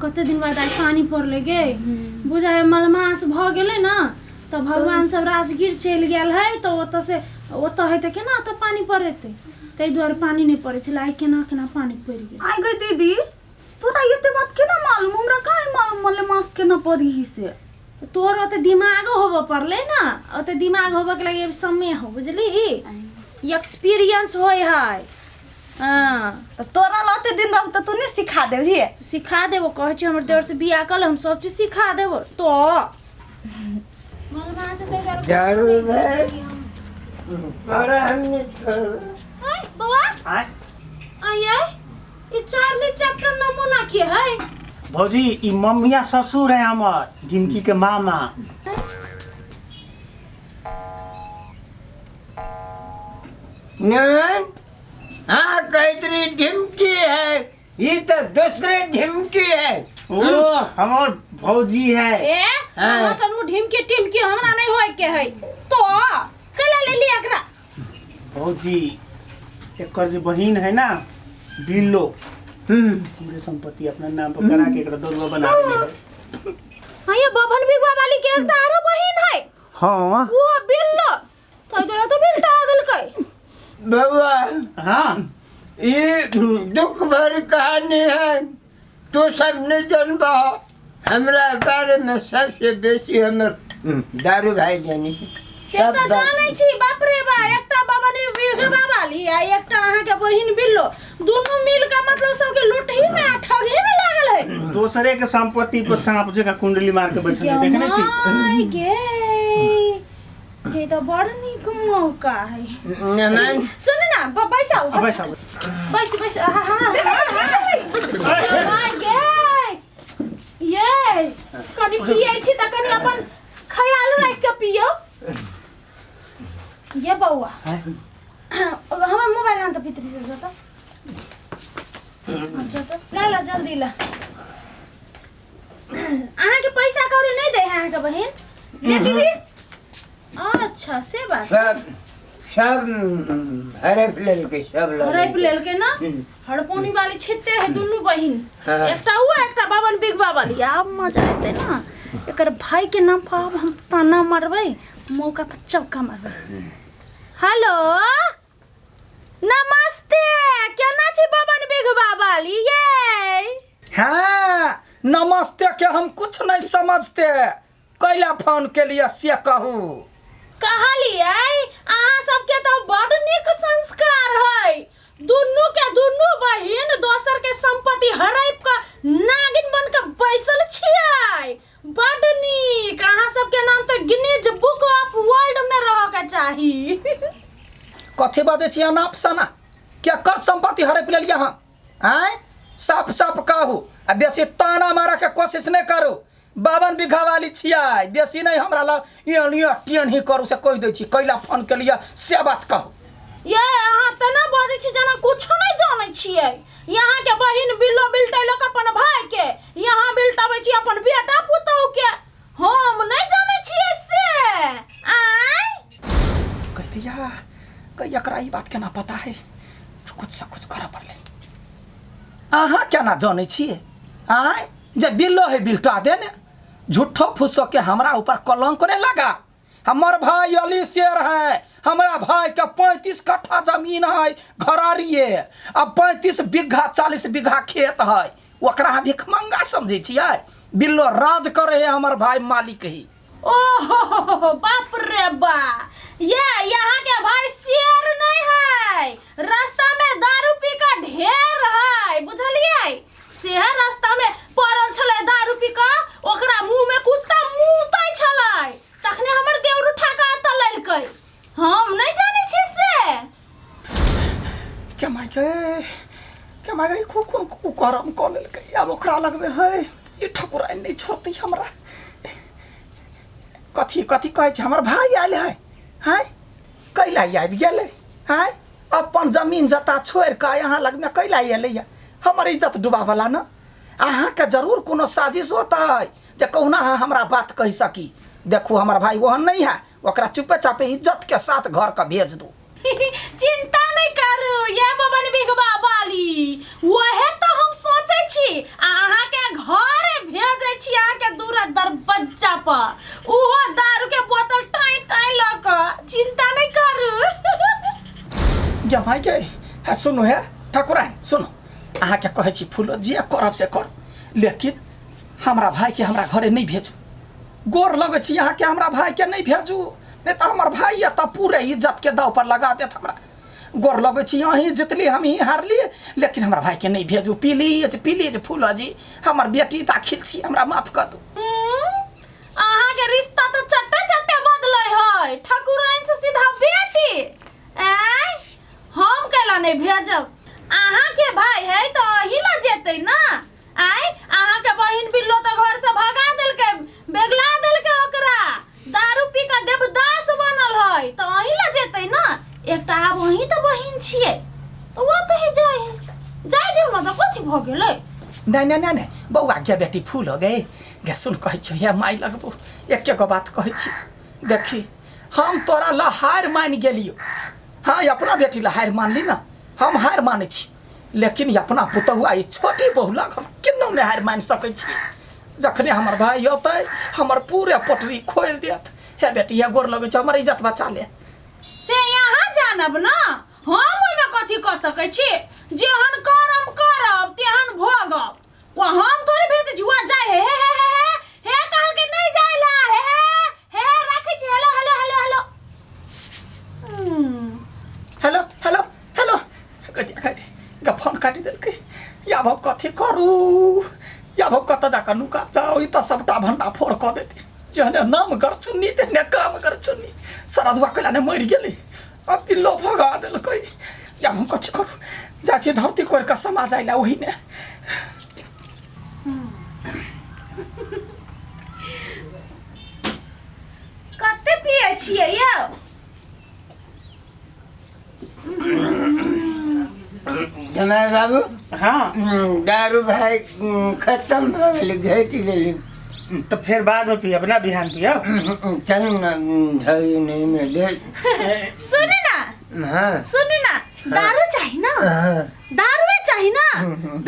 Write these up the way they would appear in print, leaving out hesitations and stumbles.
कते दिन बाद आज पानी पड़ले गे बुझाए मलमास भ गेले ना तो भगवान सब राजगीर चल गेल है तो ओत से ओत है त केना त पानी पड़ते तै द्वारे पानी नहीं पड़े छला आई केना केना पानी पड़ गेल आई गई दीदी तोरा एते बात केना मालूम हमरा काहे मालूम मलमास केना पड़ी ही से तोर ओते दिमाग होबे पड़ले ना ओते दिमाग होबे के लगे समय हो बुझली एक्सपीरियंस होय है हां तो तोरा लाते दिन रह त तू नहीं सिखा देब रे सिखा देबो कह छी हमर देवर से बियाह कल हम सब चीज सिखा देबो तो मलमा से ते जरूर है और हमने हाय बाबा हाय आये ई चार्ली चैप्टर नमूना के है भौजी ई मम्मिया ससुर है हमर जिनकी के मामा नन हाँ कहतरी ढिमकी है ये तो दूसरे ढिमकी है ओ हमर भौजी है ए हम सनु ढिमकी टिमकी हमरा नहीं होय के है तो कला ले लिया एकरा भौजी एकर जो बहिन है ना बिल्लो पूरे संपत्ति अपना नाम पर करा के एकरा दोगो बना देले है हां ये बभन बिगवा वाली के एकटा आरो बहिन है हां वो बिल्लो तो इधर तो बिल्टा देलकै बउआ हां ये दुख भर कहानी है तो सब नहीं जानबा हमरा बारे में सबसे बेसी हमर दारू भाई जानी से तो जानै छी बाप रे बा एकटा बभन बिगवा वाली आ एकटा अहाँ के बहिन बिल्लो दोनों मिल के मतलब सबके लूटही में ठगी में लागल है दूसरे के संपत्ति पर सांप जगह कुंडली मार के बैठल है देखने छी आई गे ये तो बड़ निक मौका है नमन सुन ना बैसाओ बैस बैस हां गे ये कनी पिए छी त कनी अपन ख्याल रख के पियो ये बउआ हमर मोबाइल ना त भीतरी से जोता ला जल्दी ला अहाँ के पैसा कौड़ी नहीं दे अहाँ के बहन ले दीदी अच्छा से बात सब हड़प लेल के सब हड़प लेल के ना हड़पोनी वाली छिते है दोनों बहिन एकटा हुआ एकटा बाबन बिगवा वाली अब मजा आते ना एकर भाई के नाम पर हम ताना मारबै मौका पर चौका मारबै हेलो नमस्ते केना छी बाबन बिगवा वाली ये हाँ नमस्ते के हम कुछ नहीं समझते कैला फोन के लिए से कहू कहलिए अहाँ सबके तो बड़ निक संस्कार है दुन्नु के दुन्नु बहिन दोसर के संपत्ति हड़प के नागिन बन के बैसल छियै बड़ निक अहाँ सबके नाम तो गिनीज बुक ऑफ वर्ल्ड में रह के चाही कथी बाते छी अनाप सना क्या कर संपत्ति हड़प ले लिया हां आय साफ साफ कहू आ बेसी ताना मारा के कोशिश नहीं करू बावन बीघा वाली छियै बेसी नहीं हमरा लग टियन ही करू से कह दै छी कैला फोन के लिए से बात कहू ये अहाँ त ना बाजै छी जना कुछो नहीं जानै छियै यहाँ के बहिन बिल्लो बिल्टैलक अपन भाई के यहाँ बिल्टाबै छी अपन बेटा पुतौ के हम नहीं जानै छियै से आय कह दिया कई एकरा ई बात केना पता है कुछ से कुछ करा पड़ले अहाँ केना जानै छियै आय जे बिल्लो है बिल्टा देने झूठो फुसो के हमरा ऊपर कलंक नहीं लगा हमर भाई अली शेर है हमारा भाई के 35 कट्ठा जमीन है घरारिए अब 35 बीघा 40 बीघा खेत है ओकरा भिखमंगा समझे छियै बिल्लो राज करे है हमर भाई मालिक ही ओहो बाप रे बा ये यहाँ के भाई शेर नहीं है रास्ता में दारू पी का ढेर है बुझलिए सेहर रास्ता में पड़ल छले दारू पी का ओकरा मुंह में कुत्ता मुतै छले तखने हमर देवर उठा के आता लेलकै हम नहीं जाने छी से क्या मागे खूब करम क लेलकै अब ओकरा लगबे है ये ठकुराइन नहीं छोड़ती हमरा कथी कहै छै हमर भाई आयल है हैं कैला आबि गेलै हैं अपन जमीन जता छोड़ के यहाँ लगमे कैला एलै हमर इज्जत डुबा वाला न अहाँ के जरूर कोनो साजिश होता है जे कहुना हमरा बात कह सकी देखू हमर भाई ओहन नहीं है ओकरा चुपे चापे इज्जत के साथ घर का भेज दू चिंता नहीं करू ये बबन बिगवा वाली वहे तो हम सोचे छी अहाँ के घर भेजे छी अहाँ के दूर दरवाजा पर ओहो दारू के बोतल टाई टाई ल क चिंता नहीं करू जमाई के है सुनो है ठाकुराइन सुनो अहाँ के कहे छी फूलो जे करब से कर लेकिन हमरा भाई के हमरा घरे नहीं भेजू गोर लगे छी अहाँ के हमरा भाई के नहीं भेजू नहीं तो हमार भाई या तो पूरे इज्जत के दाव पर लगा देत हमरा गोर लगे छी यहीं जितली हम ही हारली लेकिन हमरा भाई के नहीं भेजू प्लीज फूलो जी हमार बेटी दाखिल छी हमरा माफ कर दू अहाँ के रिश्ता तो चट्टे चट्टे बदले है ठाकुराइन से सीधा बेटी ऐ हम कैला नहीं भेजब अहाँ के भाई है तो अही ना जेते ना आई अहाँ के बहिन बिल्लो तो घर से भगा देलके बेगला देलके ओकरा दारू पी के देवदास बनल है तो अही ना जेते ना एकटा आब वही तो बहिन छिए तो वो तो ही जाय दियो ना तो कथि भ गेलै नहीं बउआ के बेटी फूल हो गए गे सुन कहे छी हे माई लगबो एक गो बात कहे छी देखी हम तोरा ला हार मान गेलियो हाँ अपना बेटी ला हार मान ली ना हम हार माने छी लेकिन अपना पुतहुआ ई छोटी बहू लग हम केनो नहीं हार मान सकै छी जखने हमर भाई होते हमर पूरे पटरी खोल देत हे बेटी हे गोर लगे छ हमर इज्जत बचा ले से यहाँ जानब ना हम ओइमे कथी क सकै छी जेहन करम करब तेहन भोगब वो हम थोड़ी भेज जुआ जाय हे कहल के नहीं जायला हे राखै छी हेलो ग फोन काटि देलकै या भव कथी करू या भव कत जाकर नुका जाओ ई त सबटा भंडा फोड़ क देते जहने नाम गर्छुनी तेने काम गर्छुनी सरदुआ कला ने मरि गेलै अब पिल्लो भगा देलकै या हम कथी करू जाछि धरती कोर का समाज आइला ओही ने कते पिए छियै यौ जमाई बाबू हाँ दारू भाई खत्म भ गेलै घटि गेलै तो फिर बाद में पियब ना बिहान पियब चल ना धरी नहीं मिले सुन ना दारू चाहिए ना दारू चाहिए ना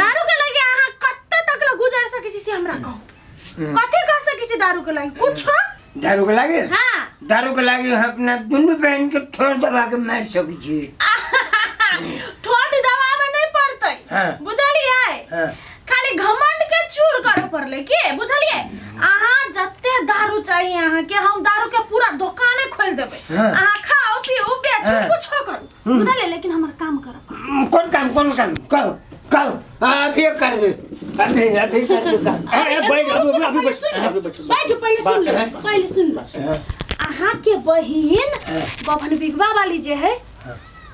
दारू के लगे अहाँ कत्ते तक ल गुजर सकै छी से हमरा कहू कथि कह सकै छी दारू के लगे कुछ दारू के लागे हां दारू के लागे अपना दुनु बहन के ठोर दबा के मार सकै छी ठोट दबावे नहीं पड़तै हाँ। बुझलियै हाँ। खाली घमंड के चूर करे पड़ले के बुझलियै अहाँ जत्ते दारू चाहिए अहाँ के हम दारू के पूरा दुकाने खोल देबै हाँ। अहाँ खाओ पियो बेचो हाँ। कुछ करू बुझलियै लेकिन हमर काम करब कौन काम कहो अभी कर दे अभी कर दे काम बैठ पहले सुन अहाँ के बहिन बभन बिगवा वाली जे है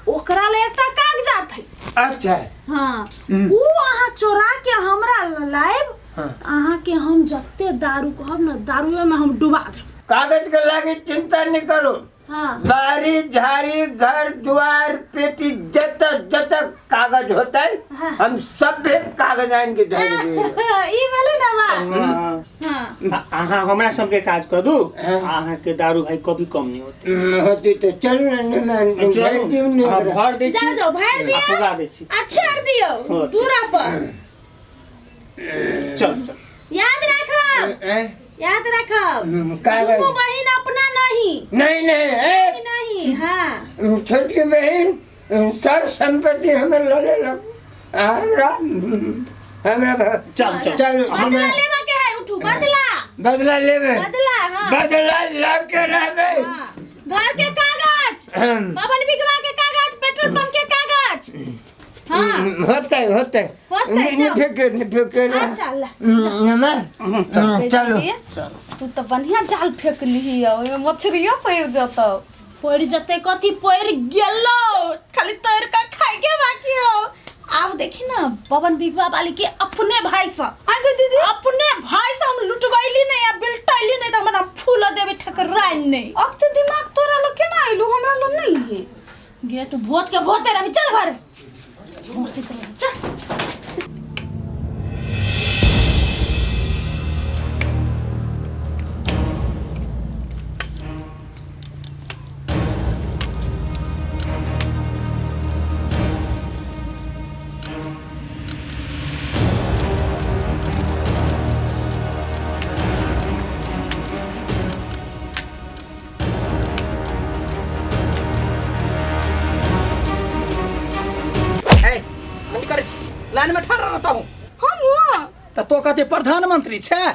ओकरा ले एकटा कागजात है अच्छा हाँ ऊ अहाँ चोरा के हमरा लाइब अहाँ के हम जत्ते दारू कहब ना दारूए में हम डुबा देब कागज के लागे चिंता नहीं करो हाँ बारी झाड़ी घर द्वार पेटी जत कागज होता है हाँ। हम सब एक कागज आन के धर देंगे ई वाले ना बा हाँ अहाँ हमरा सबके काज कर दू अहाँ के दारू भाई कभी कम नहीं होते होती तो चलो ना भर दे छी जाओ भर दियो पुगा दे छी अच्छा दियो हाँ। दूरा पर चल याद रखब याद रखब कागज तुम बहन अपना नहीं नहीं हाँ छोटी बहन सब संपत्ति हमें लगे हमरा चल बदला लेवा के है उठू बदला लेवे बदला हाँ बदला लाके रहबे हाँ। घर के कागज भवन बिगवा के कागज पेट्रोल पंप के कागज हाँ होता है फिक्र अच्छा अल्लाह चलो तू तो बढ़िया जाल फेंक ली है मछरिया पैर जाता पड़ जते कथी पड़ गेलो खाली तैर का खाए के बाकी हो अब देखी ना पवन बिगवा वाली के अपने भाई से आगे दीदी अपने भाई से हम लुटवाइली नहीं या बिल्टाइली नहीं तो हमरा फूल देबे ठकराइल नहीं अब तो दिमाग तोरा लोग के ना आइलू हमरा लोग नहीं है गेट भोत के भोते रही चल घर मुसी चल नहीं करे छी लाइन में ठाड़ रहता हूँ हम तो कहते प्रधानमंत्री छे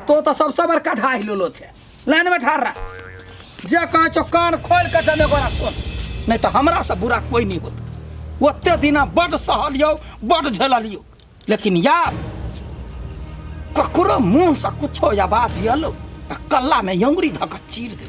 तो सबसे बड़का ढाई लोलो छे लाइन में ठाड़ रहा जे कहे छो कान खोल के जमे गोरा सुन नहीं तो हमरा से बुरा कोई नहीं होता ओते दिना बड़ सहलियो बड़ झेललियो लेकिन यार ककरो मुंह से कुछो आवाज आलो कल्ला में अंगुरी धक चीर दे